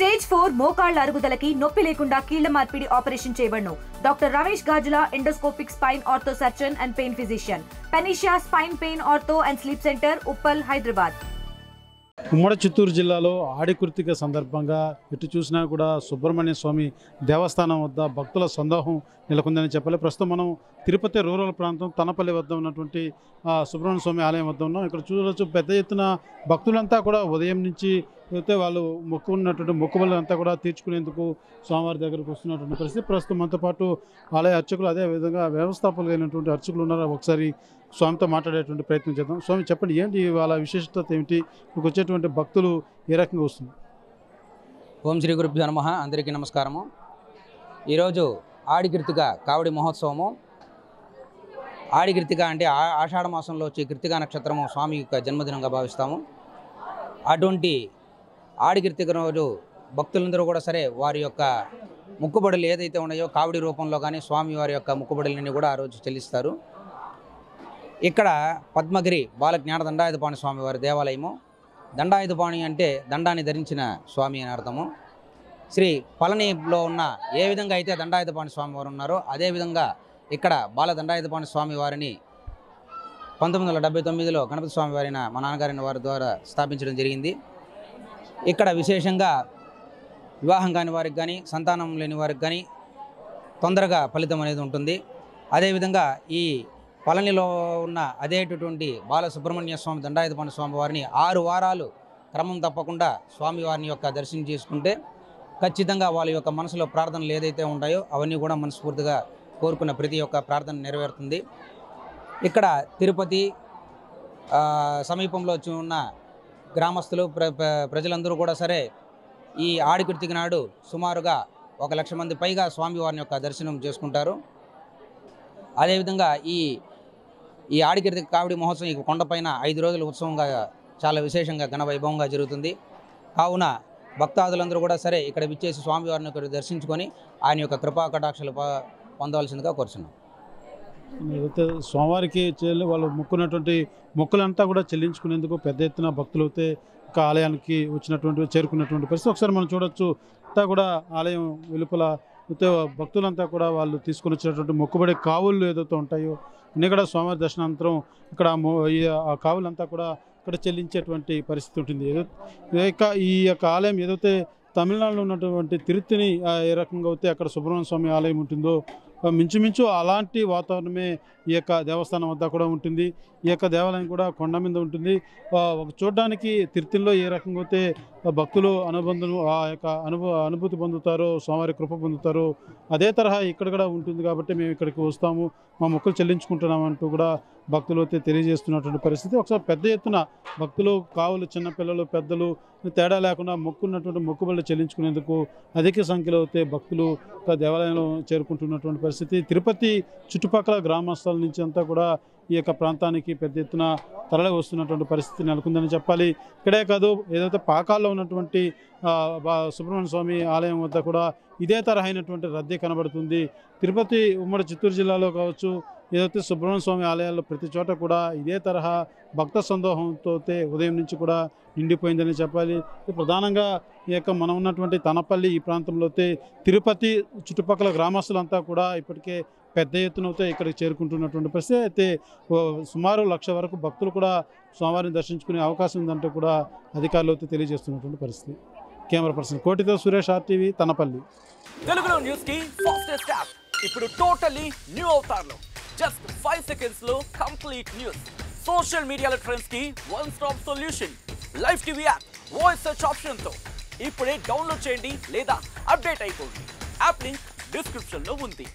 Stage 4 మోకాళ్ల అరుగుదలకి నొప్పి లేకుండా కీళ్ల మార్పిడి ఆపరేషన్ చేయబడును. Doctor Ramesh Gajula, endoscopic spine ortho surgeon and pain physician, Panacea spine pain ortho and sleep centre, Uppal, Hyderabad. ఉమ్మడి చిత్తూరు జిల్లాలో ఆడికృతిక సందర్భంగా ఎటు చూసినా కూడా సుబ్రహ్మణ్య స్వామి దేవస్థానం వద్ద భక్తుల సందోహం నెలకొందని చెప్పాలి. ప్రస్తుతం మనం తిరుపతి రూరల్ ప్రాంతం తనపల్లి వద్ద ఉన్నటువంటి సుబ్రహ్మణ్య స్వామి ఆలయం వద్ద ఉన్నాం. ఇక్కడ చూడవచ్చు పెద్ద ఎత్తున భక్తులంతా కూడా ఉదయం నుంచి అయితే వాళ్ళు మొక్కున్నటువంటి మొక్కుబడులంతా కూడా తీర్చుకునేందుకు స్వామివారి దగ్గరకు వస్తున్నటువంటి పరిస్థితి. ప్రస్తుతం మనతో పాటు ఆలయ అర్చకులు, అదేవిధంగా వ్యవస్థాపకులు అయినటువంటి అర్చకులు ఉన్నారు. ఒకసారి స్వామితో మాట్లాడేటువంటి ప్రయత్నం చేద్దాం. స్వామి చెప్పండి, ఏంటి వాళ్ళ విశిష్టత ఏమిటి? మీకు వచ్చేటువంటి భక్తులు ఏ రకంగా వస్తుంది? ఓం శ్రీ గురుభ్యో నమః. అందరికీ నమస్కారము. ఈరోజు ఆడికృతిక కావడి మహోత్సవము. ఆడికృతిక అంటే ఆషాఢ మాసంలో వచ్చే కృతికా నక్షత్రము స్వామి యొక్క జన్మదినంగా భావిస్తాము. అటువంటి ఆడికృతిక రోజు భక్తులందరూ కూడా సరే వారి యొక్క మొక్కుబడులు ఏదైతే ఉన్నాయో కావడి రూపంలో కానీ స్వామి వారి యొక్క మొక్కుబడులన్నీ కూడా ఆ రోజు చెల్లిస్తారు. ఇక్కడ పద్మగిరి బాల జ్ఞాన దండాయుధపాణి స్వామి వారి దేవాలయము. దండాయుధపాణి అంటే దండాన్ని ధరించిన స్వామి అని అర్థము. శ్రీ పళనిలో ఉన్న ఏ విధంగా అయితే దండాయుధపాణి స్వామి వారు ఉన్నారో అదేవిధంగా ఇక్కడ బాల దండాయుధపాణి స్వామి వారిని 1979లో గణపతి స్వామి వారిన మా నాన్నగారిని వారి ద్వారా స్థాపించడం జరిగింది. ఇక్కడ విశేషంగా వివాహం కాని వారికి కానీ సంతానం లేని వారికి కానీ తొందరగా ఫలితం అనేది ఉంటుంది. అదేవిధంగా ఈ పళనిలో ఉన్న అదేటటువంటి బాల సుబ్రహ్మణ్య స్వామి దండాయుధపాణి స్వామి వారిని 6 వారాలు క్రమం తప్పకుండా స్వామివారిని యొక్క దర్శనం చేసుకుంటే ఖచ్చితంగా వాళ్ళ యొక్క మనసులో ప్రార్థనలు ఏదైతే ఉంటాయో అవన్నీ కూడా మనస్ఫూర్తిగా కోరుకున్న ప్రతి ఒక్క ప్రార్థన నెరవేరుతుంది. ఇక్కడ తిరుపతి సమీపంలో ఉన్న గ్రామస్తులు ప్రజలందరూ కూడా సరే ఈ ఆడికృతిక నాడు సుమారుగా 1,00,000 మంది పైగా స్వామివారిని యొక్క దర్శనం చేసుకుంటారు. అదేవిధంగా ఈ ఆడికృతిక కావడి మహోత్సవం ఈ కొండపైన 5 రోజుల ఉత్సవంగా చాలా విశేషంగా ఘన వైభవంగా జరుగుతుంది. కావున భక్తాదులందరూ కూడా సరే ఇక్కడ విచ్చేసి స్వామివారిని దర్శించుకొని ఆయన యొక్క కృపా కటాక్షలు పొందవలసిందిగా కోరుచున్నాం. అయితే స్వామివారికి వాళ్ళు మొక్కున్నటువంటి మొక్కులంతా కూడా చెల్లించుకునేందుకు పెద్ద ఎత్తున భక్తులు అయితే ఆలయానికి వచ్చినటువంటి చేరుకున్నటువంటి పరిస్థితి ఒకసారి మనం చూడొచ్చు. అంతా కూడా ఆలయం వెలుపల అయితే భక్తులంతా కూడా వాళ్ళు తీసుకొని వచ్చినటువంటి మొక్కుబడి కావుళ్ళు ఏదైతే ఉంటాయో అన్నీ కూడా స్వామివారి దర్శనానంతరం ఇక్కడ ఆ కావులంతా కూడా ఇక్కడ చెల్లించేటువంటి పరిస్థితి ఉంటుంది. ఈ యొక్క ఆలయం ఏదైతే తమిళనాడులో ఉన్నటువంటి తిరుత్తిని ఏ రకంగా అయితే అక్కడ సుబ్రహ్మణ్య స్వామి ఆలయం ఉంటుందో మించుమించు అలాంటి వాతావరణమే ఈ యొక్క దేవస్థానం వద్ద కూడా ఉంటుంది. ఈ యొక్క దేవాలయం కూడా కొండ మీద ఉంటుంది. చూడడానికి తిరుత్తిలో ఏ రకంగా అయితే భక్తులు అనుబంధం ఆ యొక్క అనుభూతి పొందుతారో, స్వామివారి కృప పొందుతారో అదే తరహా ఇక్కడ కూడా ఉంటుంది. కాబట్టి మేము ఇక్కడికి వస్తాము, మా మొక్కులు చెల్లించుకుంటున్నామంటూ కూడా భక్తులు అయితే తెలియజేస్తున్నటువంటి పరిస్థితి. ఒకసారి పెద్ద ఎత్తున భక్తులు కావులు, చిన్నపిల్లలు, పెద్దలు తేడా లేకుండా మొక్కున్నటువంటి మొక్కుబడులు చెల్లించుకునేందుకు అధిక సంఖ్యలో అయితే భక్తులు దేవాలయంలో చేరుకుంటున్నటువంటి పరిస్థితి. తిరుపతి చుట్టుపక్కల గ్రామస్తుల నుంచి అంతా కూడా ఈ యొక్క ప్రాంతానికి పెద్ద ఎత్తున తరలి వస్తున్నటువంటి పరిస్థితి నెలకొందని చెప్పాలి. ఇక్కడే కాదు, ఏదైతే పాకాల్లో ఉన్నటువంటి సుబ్రహ్మణ్య స్వామి ఆలయం వద్ద కూడా ఇదే తరహైనటువంటి రద్దీ కనబడుతుంది. తిరుపతి ఉమ్మడి చిత్తూరు జిల్లాలో కావచ్చు, ఏదైతే సుబ్రహ్మణ్య స్వామి ఆలయాల్లో ప్రతి చోట కూడా ఇదే తరహా భక్త సందోహంతో ఉదయం నుంచి కూడా నిండిపోయిందని చెప్పాలి. ప్రధానంగా ఈ యొక్క మనం ఉన్నటువంటి తనపల్లి ఈ ప్రాంతంలో తిరుపతి చుట్టుపక్కల గ్రామస్తులంతా కూడా ఇప్పటికే పెద్ద ఎత్తున ఇక్కడికి చేరుకుంటున్నటువంటి పరిస్థితి. అయితే సుమారు 1,00,000 వరకు భక్తులు కూడా స్వామివారిని దర్శించుకునే అవకాశం ఉందంటూ కూడా అధికారులు తెలియజేస్తున్నటువంటి పరిస్థితి. కెమెరా పర్సన్ కోటితో సురేష్, RTV, తనపల్లి. తెలుగులో న్యూస్ కి ఫాస్టెస్ట్ యాప్ ఇప్పుడు టోటల్లీ న్యూ అవతార్లో జస్ట్ 5 సెకండ్స్ లో complete news. Social media trends కి one stop solution. Live TV app voice search option తో ఇప్పుడే డౌన్లోడ్ చేయండి లేదా అప్డేట్ అయిపోండి. యాప్ లింక్ డిస్క్రిప్షన్ లో ఉంది.